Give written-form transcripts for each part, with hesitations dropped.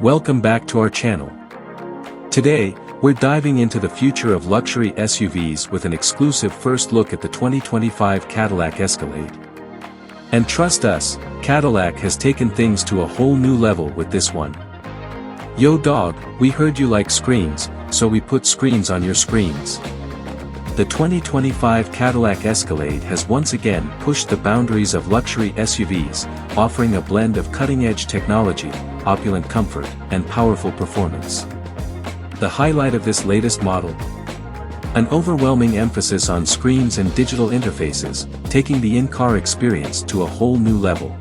Welcome back to our channel. Today, we're diving into the future of luxury SUVs with an exclusive first look at the 2025 Cadillac Escalade. And trust us, Cadillac has taken things to a whole new level with this one. Yo dog, we heard you like screens, so we put screens on your screens. The 2025 Cadillac Escalade has once again pushed the boundaries of luxury SUVs, offering a blend of cutting-edge technology, opulent comfort, and powerful performance. The highlight of this latest model? An overwhelming emphasis on screens and digital interfaces, taking the in-car experience to a whole new level.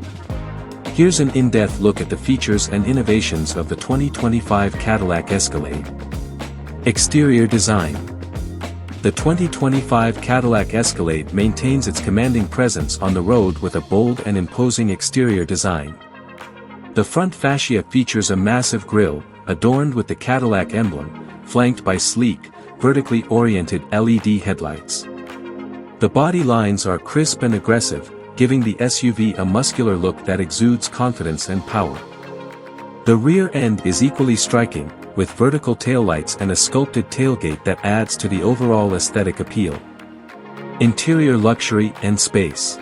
Here's an in-depth look at the features and innovations of the 2025 Cadillac Escalade. Exterior design. The 2025 Cadillac Escalade maintains its commanding presence on the road with a bold and imposing exterior design. The front fascia features a massive grille, adorned with the Cadillac emblem, flanked by sleek, vertically oriented LED headlights. The body lines are crisp and aggressive, giving the SUV a muscular look that exudes confidence and power. The rear end is equally striking, with vertical taillights and a sculpted tailgate that adds to the overall aesthetic appeal. Interior luxury and space.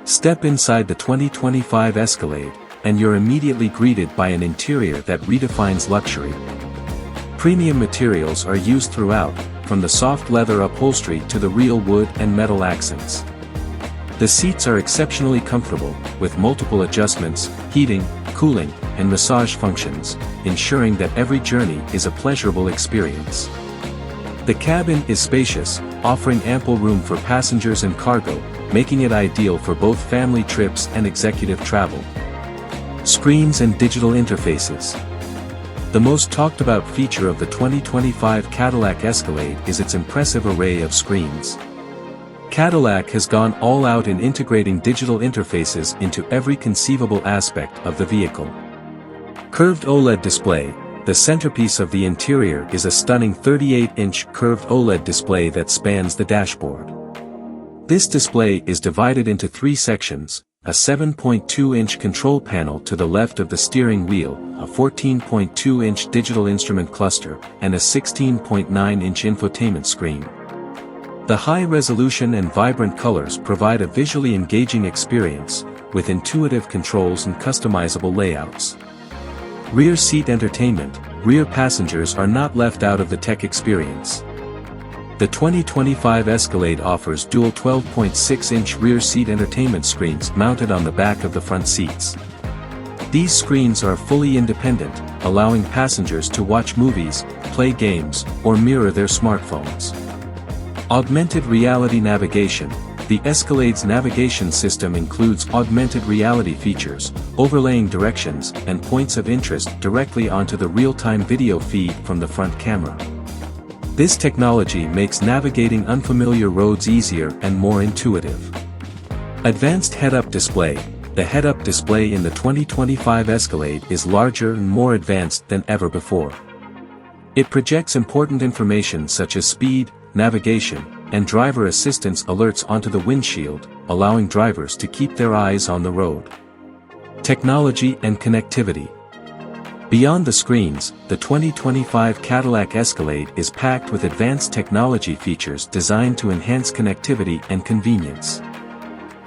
Step inside the 2025 Escalade, and you're immediately greeted by an interior that redefines luxury. Premium materials are used throughout, from the soft leather upholstery to the real wood and metal accents. The seats are exceptionally comfortable, with multiple adjustments, heating, cooling, and massage functions, ensuring that every journey is a pleasurable experience. The cabin is spacious, offering ample room for passengers and cargo, making it ideal for both family trips and executive travel. Screens and digital interfaces. The most talked about feature of the 2025 Cadillac Escalade is its impressive array of screens. Cadillac has gone all out in integrating digital interfaces into every conceivable aspect of the vehicle. Curved OLED display. The centerpiece of the interior is a stunning 38-inch curved OLED display that spans the dashboard. This display is divided into three sections: a 7.2-inch control panel to the left of the steering wheel, a 14.2-inch digital instrument cluster, and a 16.9-inch infotainment screen. The high-resolution and vibrant colors provide a visually engaging experience, with intuitive controls and customizable layouts. Rear seat entertainment. Rear passengers are not left out of the tech experience. The 2025 Escalade offers dual 12.6-inch rear seat entertainment screens mounted on the back of the front seats. These screens are fully independent, allowing passengers to watch movies, play games, or mirror their smartphones. Augmented reality navigation. The Escalade's navigation system includes augmented reality features, overlaying directions and points of interest directly onto the real-time video feed from the front camera. This technology makes navigating unfamiliar roads easier and more intuitive. Advanced head-up display. The head-up display in the 2025 Escalade is larger and more advanced than ever before. It projects important information such as speed, navigation, and driver assistance alerts onto the windshield, allowing drivers to keep their eyes on the road. Technology and connectivity. Beyond the screens, the 2025 Cadillac Escalade is packed with advanced technology features designed to enhance connectivity and convenience.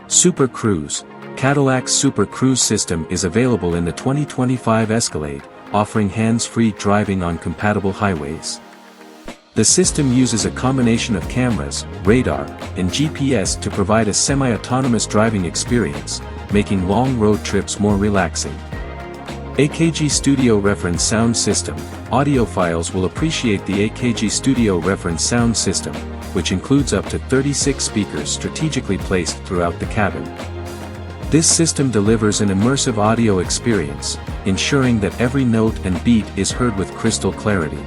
Super Cruise. Cadillac's Super Cruise system is available in the 2025 Escalade, offering hands-free driving on compatible highways. The system uses a combination of cameras, radar, and GPS to provide a semi-autonomous driving experience, making long road trips more relaxing. AKG Studio Reference Sound System. Audiophiles will appreciate the AKG Studio Reference Sound System, which includes up to 36 speakers strategically placed throughout the cabin. This system delivers an immersive audio experience, ensuring that every note and beat is heard with crystal clarity.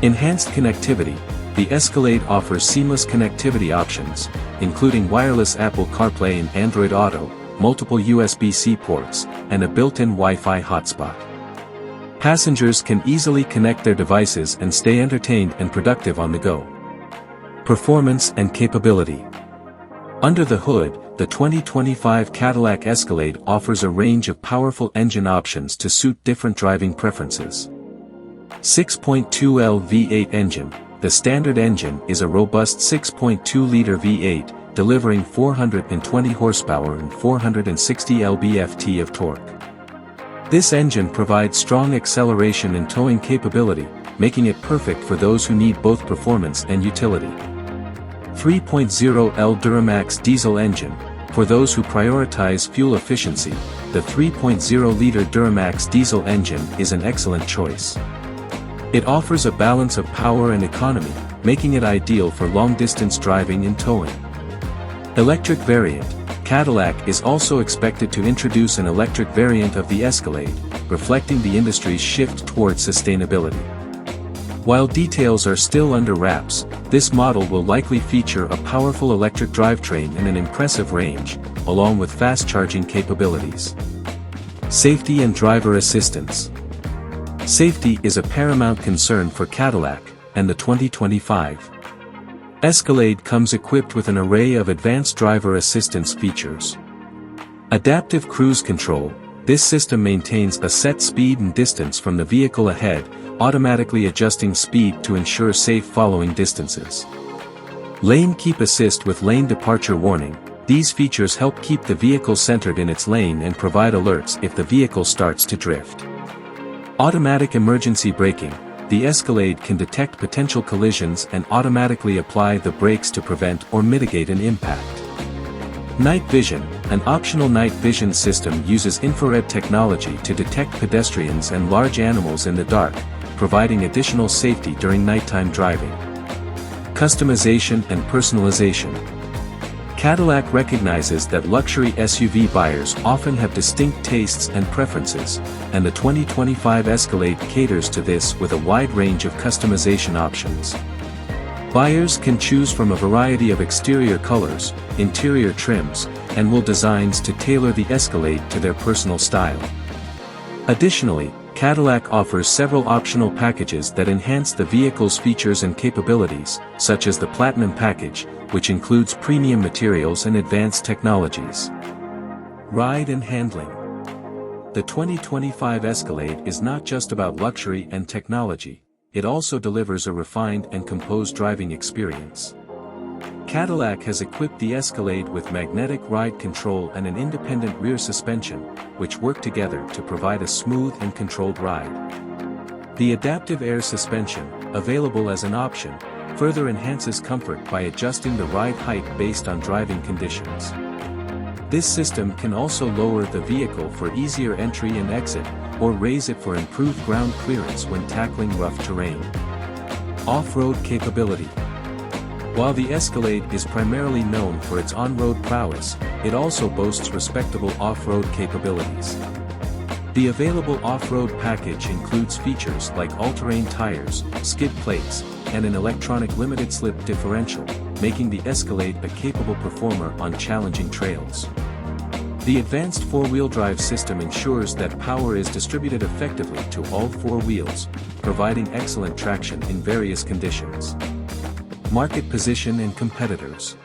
Enhanced connectivity. The Escalade offers seamless connectivity options, including wireless Apple CarPlay and Android Auto, multiple USB-C ports, and a built-in Wi-Fi hotspot. Passengers can easily connect their devices and stay entertained and productive on the go. Performance and capability. Under the hood, the 2025 Cadillac Escalade offers a range of powerful engine options to suit different driving preferences. 6.2L V8 engine. The standard engine is a robust 6.2-liter V8, delivering 420 horsepower and 460 lb-ft of torque. This engine provides strong acceleration and towing capability, making it perfect for those who need both performance and utility. 3.0L Duramax diesel engine. For those who prioritize fuel efficiency, the 3.0-liter Duramax diesel engine is an excellent choice. It offers a balance of power and economy, making it ideal for long-distance driving and towing. Electric variant. Cadillac is also expected to introduce an electric variant of the Escalade, reflecting the industry's shift towards sustainability. While details are still under wraps, this model will likely feature a powerful electric drivetrain and an impressive range, along with fast charging capabilities. Safety and driver assistance. Safety is a paramount concern for Cadillac, and the 2025 Escalade comes equipped with an array of advanced driver assistance features. Adaptive cruise control. This system maintains a set speed and distance from the vehicle ahead, automatically adjusting speed to ensure safe following distances. Lane keep assist with lane departure warning. These features help keep the vehicle centered in its lane and provide alerts if the vehicle starts to drift. Automatic emergency braking. The Escalade can detect potential collisions and automatically apply the brakes to prevent or mitigate an impact. Night vision. An optional night vision system uses infrared technology to detect pedestrians and large animals in the dark, providing additional safety during nighttime driving. Customization and personalization. Cadillac recognizes that luxury SUV buyers often have distinct tastes and preferences, and the 2025 Escalade caters to this with a wide range of customization options. Buyers can choose from a variety of exterior colors, interior trims, and wheel designs to tailor the Escalade to their personal style. Additionally, Cadillac offers several optional packages that enhance the vehicle's features and capabilities, such as the Platinum package, which includes premium materials and advanced technologies. Ride and handling. The 2025 Escalade is not just about luxury and technology, it also delivers a refined and composed driving experience. Cadillac has equipped the Escalade with magnetic ride control and an independent rear suspension, which work together to provide a smooth and controlled ride. The adaptive air suspension, available as an option, further enhances comfort by adjusting the ride height based on driving conditions. This system can also lower the vehicle for easier entry and exit, or raise it for improved ground clearance when tackling rough terrain. Off-road capability. While the Escalade is primarily known for its on-road prowess, it also boasts respectable off-road capabilities. The available off-road package includes features like all-terrain tires, skid plates, and an electronic limited-slip differential, making the Escalade a capable performer on challenging trails. The advanced four-wheel drive system ensures that power is distributed effectively to all four wheels, providing excellent traction in various conditions. Market position and competitors.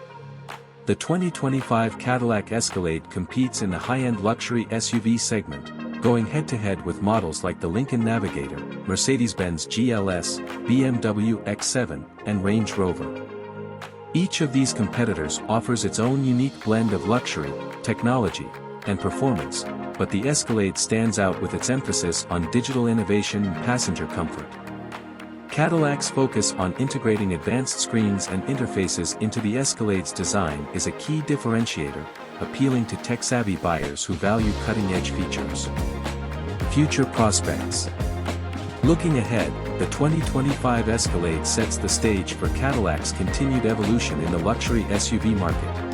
The 2025 Cadillac Escalade competes in the high-end luxury SUV segment, going head-to-head with models like the Lincoln Navigator, Mercedes-Benz GLS, BMW X7, and Range Rover. Each of these competitors offers its own unique blend of luxury, technology, and performance, but the Escalade stands out with its emphasis on digital innovation and passenger comfort. Cadillac's focus on integrating advanced screens and interfaces into the Escalade's design is a key differentiator, appealing to tech-savvy buyers who value cutting-edge features. Future prospects. Looking ahead, the 2025 Escalade sets the stage for Cadillac's continued evolution in the luxury SUV market.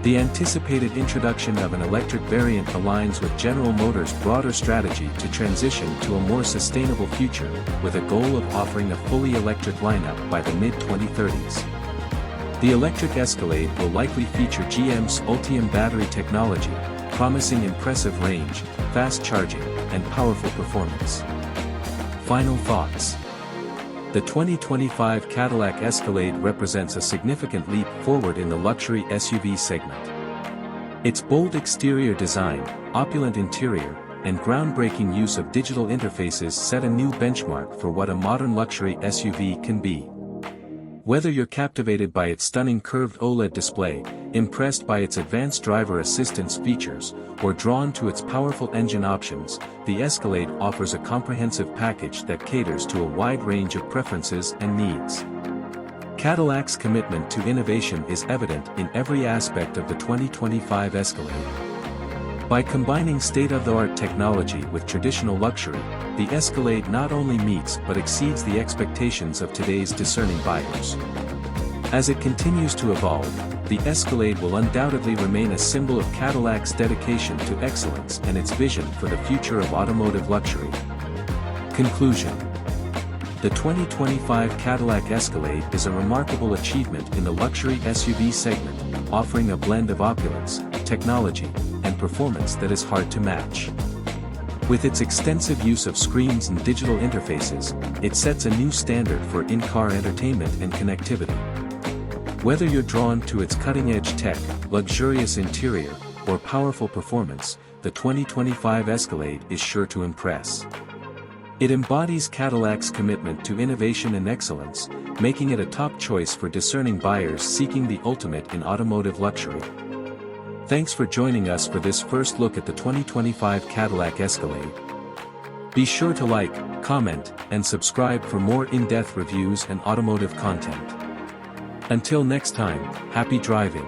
The anticipated introduction of an electric variant aligns with General Motors' broader strategy to transition to a more sustainable future, with a goal of offering a fully electric lineup by the mid-2030s. The electric Escalade will likely feature GM's Ultium battery technology, promising impressive range, fast charging, and powerful performance. Final thoughts. The 2025 Cadillac Escalade represents a significant leap forward in the luxury SUV segment. Its bold exterior design, opulent interior, and groundbreaking use of digital interfaces set a new benchmark for what a modern luxury SUV can be. Whether you're captivated by its stunning curved OLED display, impressed by its advanced driver assistance features, or drawn to its powerful engine options, the Escalade offers a comprehensive package that caters to a wide range of preferences and needs. Cadillac's commitment to innovation is evident in every aspect of the 2025 Escalade. By combining state-of-the-art technology with traditional luxury, the Escalade not only meets but exceeds the expectations of today's discerning buyers. As it continues to evolve, the Escalade will undoubtedly remain a symbol of Cadillac's dedication to excellence and its vision for the future of automotive luxury. Conclusion: the 2025 Cadillac Escalade is a remarkable achievement in the luxury SUV segment, offering a blend of opulence, technology, and performance that is hard to match. With its extensive use of screens and digital interfaces, it sets a new standard for in-car entertainment and connectivity. Whether you're drawn to its cutting-edge tech, luxurious interior, or powerful performance, the 2025 Escalade is sure to impress. It embodies Cadillac's commitment to innovation and excellence, making it a top choice for discerning buyers seeking the ultimate in automotive luxury. Thanks for joining us for this first look at the 2025 Cadillac Escalade. Be sure to like, comment, and subscribe for more in-depth reviews and automotive content. Until next time, happy driving.